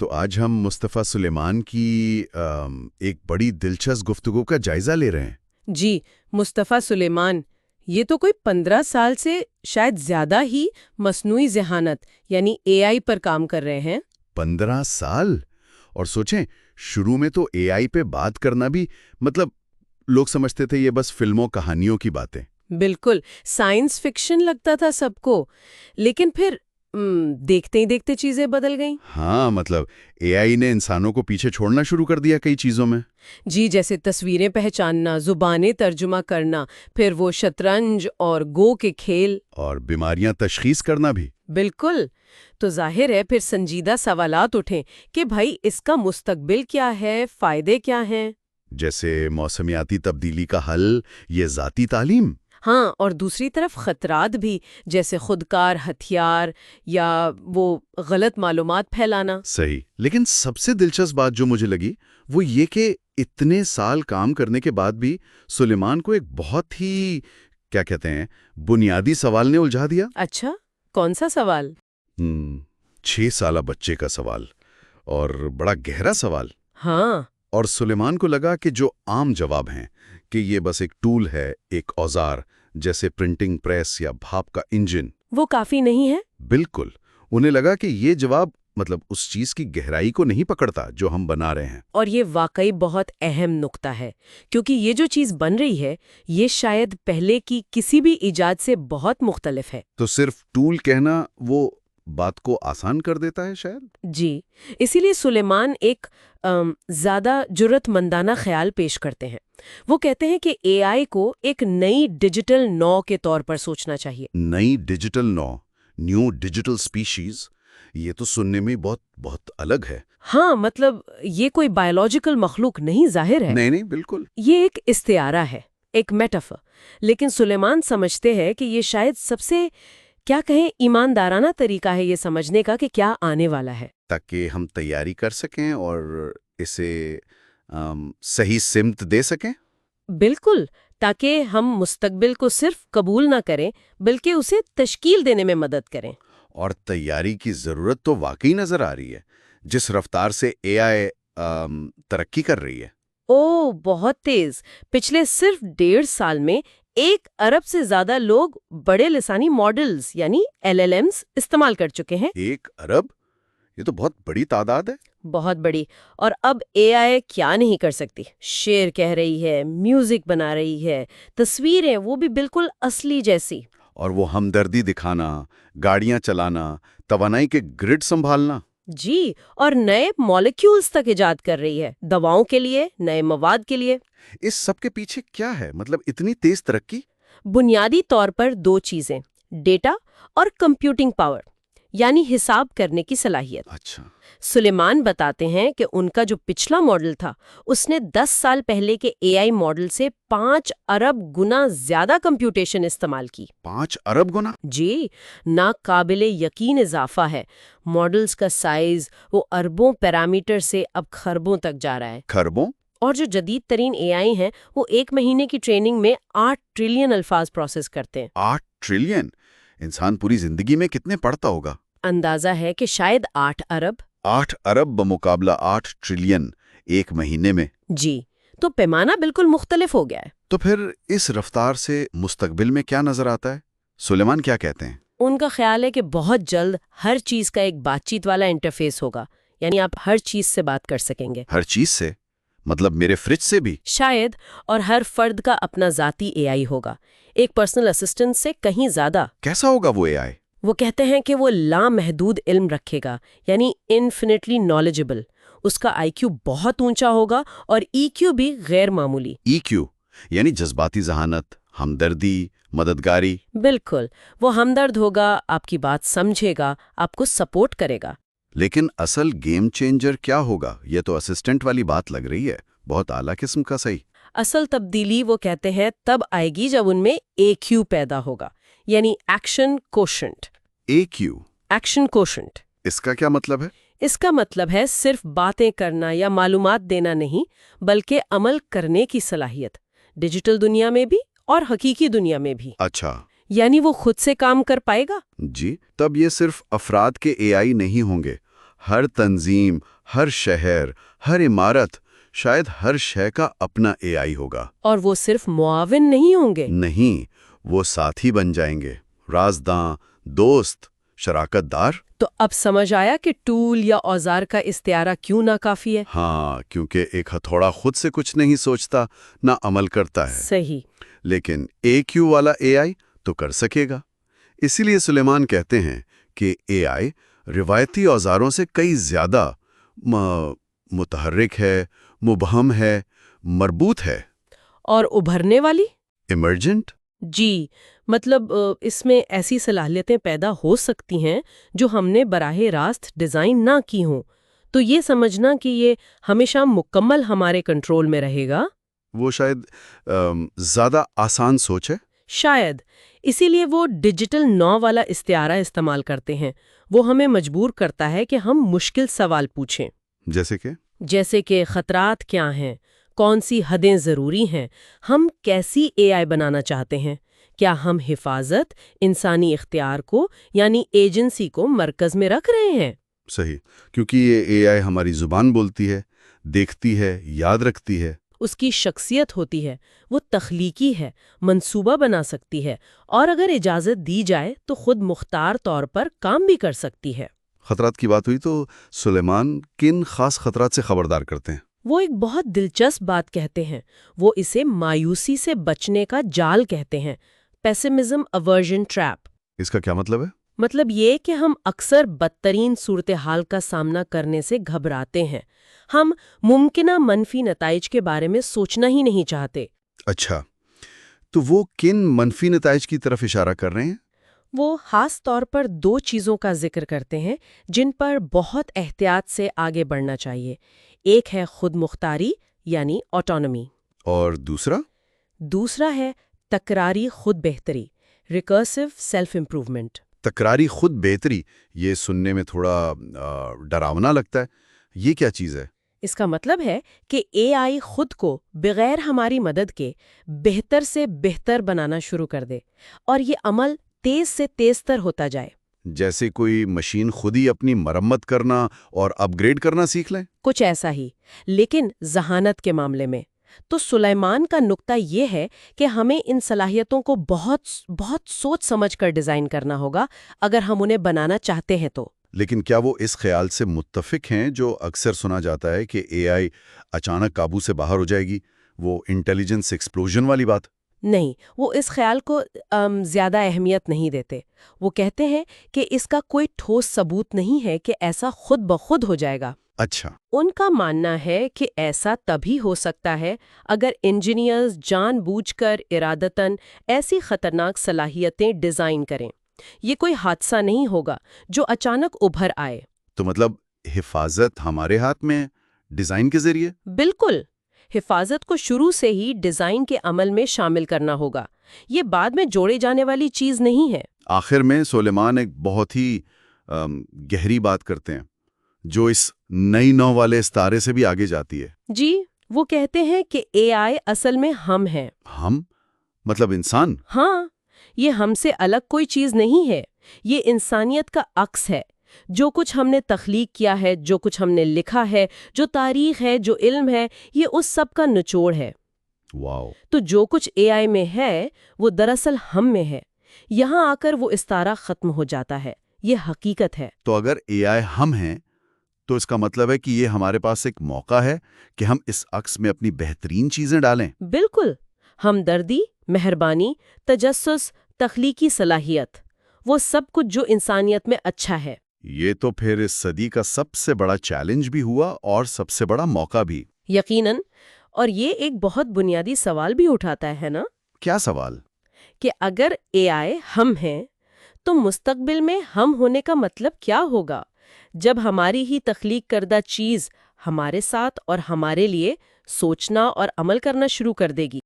تو آج ہم مصطفیٰ سلیمان کی ایک بڑی دلچسپ گفتگو کا جائزہ لے رہے ہیں۔ جی، مصطفیٰ سلیمان یہ تو کوئی 15 سال سے شاید زیادہ ہی مصنوعی ذہانت یعنی اے آئی پر کام کر رہے ہیں۔ 15 سال؟ اور سوچیں، شروع میں تو اے آئی پہ بات کرنا بھی لوگ سمجھتے تھے یہ بس فلموں کہانیوں کی باتیں۔ بالکل سائنس فکشن لگتا تھا سب کو، لیکن پھر دیکھتے ہی دیکھتے چیزیں بدل گئیں۔ ہاں، اے آئی نے انسانوں کو پیچھے چھوڑنا شروع کر دیا کئی چیزوں میں۔ جی، جیسے تصویریں پہچاننا، زبانیں ترجمہ کرنا، پھر وہ شطرنج اور گو کے کھیل، اور بیماریاں تشخیص کرنا بھی۔ بالکل۔ تو ظاہر ہے پھر سنجیدہ سوالات اٹھیں کہ بھائی اس کا مستقبل کیا ہے، فائدے کیا ہیں؟ جیسے موسمیاتی تبدیلی کا حل، یہ ذاتی تعلیم۔ ہاں، اور دوسری طرف خطرات بھی، جیسے خودکار ہتھیار یا وہ غلط معلومات پھیلانا۔ صحیح، لیکن سب سے دلچسپ بات جو مجھے لگی وہ یہ کہ اتنے سال کام کرنے کے بعد بھی سلیمان کو ایک بہت ہی کیا کہتے ہیں بنیادی سوال نے الجھا دیا۔ اچھا، کون سا سوال؟ 6 سالہ بچے کا سوال، اور بڑا گہرا سوال۔ ہاں، اور سلیمان کو لگا کہ جو عام جواب ہیں کہ یہ بس ایک ٹول ہے، ایک اوزار، جیسے پرنٹنگ پریس یا بھاپ کا انجن، وہ کافی نہیں ہے۔ بالکل۔ انہیں لگا کہ یہ جواب اس چیز کی گہرائی کو نہیں پکڑتا جو ہم بنا رہے ہیں۔ اور یہ واقعی بہت اہم نقطہ ہے، کیونکہ یہ جو چیز بن رہی ہے یہ شاید پہلے کی کسی بھی ایجاد سے بہت مختلف ہے۔ تو صرف ٹول کہنا وہ بات کو آسان کر دیتا ہے شاید؟ جی، اسی لیے سلیمان ایک زیادہ جرأت مندانہ خیال پیش کرتے ہیں۔ وہ کہتے ہیں کہ اے آئی کو ایک نئی ڈیجیٹل نو کے طور پر سوچنا چاہیے۔ نئی ڈیجیٹل نو، نیو ڈیجیٹل سپیشیز، یہ تو سننے میں بہت الگ ہے۔ ہاں، یہ کوئی بائیولوجیکل مخلوق نہیں ظاہر ہے۔ نہیں، بالکل۔ یہ ایک استعارہ ہے، ایک میٹافر۔ لیکن سلیمان سمجھتے ہیں کہ یہ شاید سب سے کیا کہیں ایماندارانہ طریقہ ہے یہ سمجھنے کا کہ کیا آنے والا ہے، تاکہ ہم تیاری کر سکیں اور اسے صحیح سمت دے سکیں۔ بالکل، تاکہ ہم مستقبل کو صرف قبول نہ کریں بلکہ اسے تشکیل دینے میں مدد کریں۔ اور تیاری کی ضرورت تو واقعی نظر آ رہی ہے، جس رفتار سے اے آئی ترقی کر رہی ہے۔ بہت تیز۔ پچھلے صرف 1.5 سال میں 1 ارب سے زیادہ لوگ بڑے لسانی ماڈلز یعنی LLMs استعمال کر چکے ہیں۔ 1 ارب؟ یہ تو بہت بڑی تعداد ہے۔ بہت بڑی۔ اور اب اے آئی کیا نہیں کر سکتی؟ شعر کہہ رہی ہے، میوزک بنا رہی ہے، تصویریں وہ بھی بالکل اصلی جیسی۔ اور وہ ہمدردی دکھانا، گاڑیاں چلانا، توانائی کے گرڈ سنبھالنا۔ جی، اور نئے مالیکیولز تک ایجاد کر رہی ہے، دواؤں کے لیے، نئے مواد کے لیے۔ اس سب کے پیچھے کیا ہے؟ اتنی تیز ترقی؟ بنیادی طور پر 2 چیزیں، ڈیٹا اور کمپیوٹنگ پاور، یعنی حساب کرنے کی صلاحیت۔ اچھا۔ سلیمان بتاتے ہیں کہ ان کا جو پچھلا ماڈل تھا اس نے 10 سال پہلے کے اے آئی ماڈل سے 5 ارب گنا زیادہ کمپیوٹیشن استعمال کی۔ 5 ارب گنا؟ جی، ناقابل یقین اضافہ ہے۔ ماڈلز کا سائز وہ اربوں پیرامیٹر سے اب خربوں تک جا رہا ہے۔ خربوں؟ اور جو جدید ترین اے آئی ہیں وہ 1 مہینے کی ٹریننگ میں 8 ٹریلین الفاظ پروسیس کرتے ہیں۔ 8 ٹریلین؟ انسان پوری زندگی میں کتنے پڑھتا ہوگا؟ اندازہ ہے کہ شاید 8 ارب۔ 8 ارب بمقابلہ 8 ٹریلین 1 مہینے میں؟ جی، تو پیمانہ بالکل مختلف ہو گیا ہے۔ تو پھر اس رفتار سے مستقبل میں کیا نظر آتا ہے؟ سلیمان کیا کہتے ہیں؟ ان کا خیال ہے کہ بہت جلد ہر چیز کا ایک بات چیت والا انٹرفیس ہوگا، یعنی آپ ہر چیز سے بات کر سکیں گے۔ ہر چیز سے؟ میرے فریج سے بھی؟ شاید، اور ہر فرد کا اپنا ذاتی اے آئی ہوگا، ایک پرسنل اسسٹنٹ سے کہیں زیادہ۔ کیسا ہوگا وہ اے آئی؟ وہ کہتے ہیں کہ وہ لامحدود علم رکھے گا، یعنی انفینٹلی نالجبل۔ اس کا آئی کیو بہت اونچا ہوگا اور ای کیو بھی غیر معمولی۔ ای کیو یعنی جذباتی ذہانت، ہمدردی، مددگاری۔ بالکل، وہ ہمدرد ہوگا، آپ کی بات سمجھے گا، آپ کو سپورٹ کرے گا۔ لیکن اصل گیم چینجر کیا ہوگا؟ یہ تو اسسٹنٹ والی بات لگ رہی ہے، بہت اعلیٰ قسم کا۔ صحیح۔ اصل تبدیلی وہ کہتے ہیں تب آئے گی جب ان میں اے کیو پیدا ہوگا، یعنی action quotient. A Q? Action quotient. اس کا کیا مطلب ہے؟ اس کا مطلب ہے صرف باتیں کرنا یا معلومات دینا نہیں، بلکہ عمل کرنے کی صلاحیت، ڈیجیٹل دنیا میں بھی اور حقیقی دنیا میں بھی۔ اچھا، یعنی وہ خود سے کام کر پائے گا۔ جی، تب یہ صرف افراد کے اے آئی نہیں ہوں گے، ہر تنظیم، ہر شہر، ہر عمارت، شاید ہر شے کا اپنا اے آئی ہوگا۔ اور وہ صرف معاون نہیں ہوں گے۔ نہیں، وہ ساتھی بن جائیں گے، رازداں، دوست، شراکت دار۔ تو اب سمجھ آیا کہ ٹول یا اوزار کا استعارہ کیوں ناکافی ہے؟ ہاں، کیونکہ ایک ہتھوڑا خود سے کچھ نہیں سوچتا، نہ عمل کرتا ہے۔ صحیح۔ لیکن اے کیو والا اے آئی تو کر سکے گا۔ اسی لیے سلیمان کہتے ہیں کہ اے آئی روایتی اوزاروں سے کئی زیادہ متحرک ہے، مبہم ہے، مربوط ہے۔ اور ابھرنے والی؟ ایمرجنٹ؟ جی، مطلب اس میں ایسی صلاحیتیں پیدا ہو سکتی ہیں جو ہم نے براہ راست ڈیزائن نہ کی ہوں۔ تو یہ سمجھنا کہ یہ ہمیشہ مکمل ہمارے کنٹرول میں رہے گا، وہ شاید زیادہ آسان سوچ ہے۔ شاید اسی لیے وہ ڈیجیٹل نو والا استعارہ استعمال کرتے ہیں۔ وہ ہمیں مجبور کرتا ہے کہ ہم مشکل سوال پوچھیں، جیسے کہ خطرات کیا ہیں، کون سی حدیں ضروری ہیں، ہم کیسی اے آئی بنانا چاہتے ہیں، کیا ہم حفاظت، انسانی اختیار کو یعنی ایجنسی کو مرکز میں رکھ رہے ہیں۔ صحیح، کیونکہ یہ اے آئی ہماری زبان بولتی ہے، دیکھتی ہے، یاد رکھتی ہے، اس کی شخصیت ہوتی ہے، وہ تخلیقی ہے، منصوبہ بنا سکتی ہے، اور اگر اجازت دی جائے تو خود مختار طور پر کام بھی کر سکتی ہے۔ خطرات کی بات ہوئی تو سلیمان کن خاص خطرات سے خبردار کرتے ہیں؟ وہ ایک بہت دلچسپ بات کہتے ہیں، وہ اسے مایوسی سے بچنے کا جال کہتے ہیں، پیسمزم اورژن ٹریپ۔ اس کا کیا مطلب ہے؟ مطلب یہ کہ ہم اکثر بدترین صورتحال کا سامنا کرنے سے گھبراتے ہیں، ہم ممکنہ منفی نتائج کے بارے میں سوچنا ہی نہیں چاہتے۔ اچھا، تو وہ کن منفی نتائج کی طرف اشارہ کر رہے ہیں؟ وہ خاص طور پر دو چیزوں کا ذکر کرتے ہیں جن پر بہت احتیاط سے آگے بڑھنا چاہیے۔ ایک ہے خود مختاری یعنی آٹونومی، اور دوسرا ہے تکراری خود بہتری، ریکرسو سیلف امپروومنٹ۔ تکراری خود بہتری، یہ سننے میں تھوڑا ڈراونا لگتا ہے، یہ کیا چیز ہے؟ اس کا مطلب ہے کہ اے آئی خود کو بغیر ہماری مدد کے بہتر سے بہتر بنانا شروع کر دے، اور یہ عمل تیز سے تیز تر ہوتا جائے۔ جیسے کوئی مشین خود ہی اپنی مرمت کرنا اور اپ گریڈ کرنا سیکھ لیں؟ کچھ ایسا ہی، لیکن ذہانت کے معاملے میں تو سلیمان کا نقطہ یہ ہے کہ ہمیں ان صلاحیتوں کو بہت سوچ سمجھ کر ڈیزائن کرنا ہوگا اگر ہم انہیں بنانا چاہتے ہیں تو۔ لیکن کیا وہ اس خیال سے متفق ہیں جو اکثر سنا جاتا ہے کہ اے آئی اچانک قابو سے باہر ہو جائے گی، وہ انٹیلیجنس ایکسپلوژن والی بات؟ نہیں، وہ اس خیال کو زیادہ اہمیت نہیں دیتے۔ وہ کہتے ہیں کہ اس کا کوئی ٹھوس ثبوت نہیں ہے کہ ایسا خود بخود ہو جائے گا۔ اچھا، ان کا ماننا ہے کہ ایسا تبھی ہو سکتا ہے اگر انجینئرز جان بوجھ کر ارادتاً ایسی خطرناک صلاحیتیں ڈیزائن کریں۔ یہ کوئی حادثہ نہیں ہوگا جو اچانک ابھر آئے۔ تو مطلب حفاظت ہمارے ہاتھ میں ہے، ڈیزائن کے ذریعے؟ بالکل، حفاظت کو شروع سے ہی ڈیزائن کے عمل میں شامل کرنا ہوگا، یہ بعد میں جوڑے جانے والی چیز نہیں ہے۔ آخر میں سلیمان ایک بہت ہی گہری بات کرتے ہیں جو اس نئی نو والے استعارے سے بھی آگے جاتی ہے۔ جی، وہ کہتے ہیں کہ اے آئی اصل میں ہم ہیں۔ ہم؟ مطلب انسان؟ ہاں، یہ ہم سے الگ کوئی چیز نہیں ہے، یہ انسانیت کا عکس ہے۔ جو کچھ ہم نے تخلیق کیا ہے، جو کچھ ہم نے لکھا ہے، جو تاریخ ہے، جو علم ہے، یہ اس سب کا نچوڑ ہے۔ واو! تو جو کچھ اے آئی میں ہے وہ دراصل ہم میں ہے۔ یہاں آ کر وہ استعارہ ختم ہو جاتا ہے، یہ حقیقت ہے۔ تو اگر اے آئی ہم ہیں تو اس کا مطلب ہے کہ یہ ہمارے پاس ایک موقع ہے کہ ہم اس عکس میں اپنی بہترین چیزیں ڈالیں۔ بالکل، ہمدردی، مہربانی، تجسس، تخلیقی صلاحیت، وہ سب کچھ جو انسانیت میں اچھا ہے۔ یہ تو پھر اس صدی کا سب سے بڑا چیلنج بھی ہوا اور سب سے بڑا موقع بھی۔ یقیناً، اور یہ ایک بہت بنیادی سوال بھی اٹھاتا ہے نا؟ کیا سوال؟ کہ اگر اے آئی ہم ہیں تو مستقبل میں ہم ہونے کا مطلب کیا ہوگا جب ہماری ہی تخلیق کردہ چیز ہمارے ساتھ اور ہمارے لیے سوچنا اور عمل کرنا شروع کر دے گی؟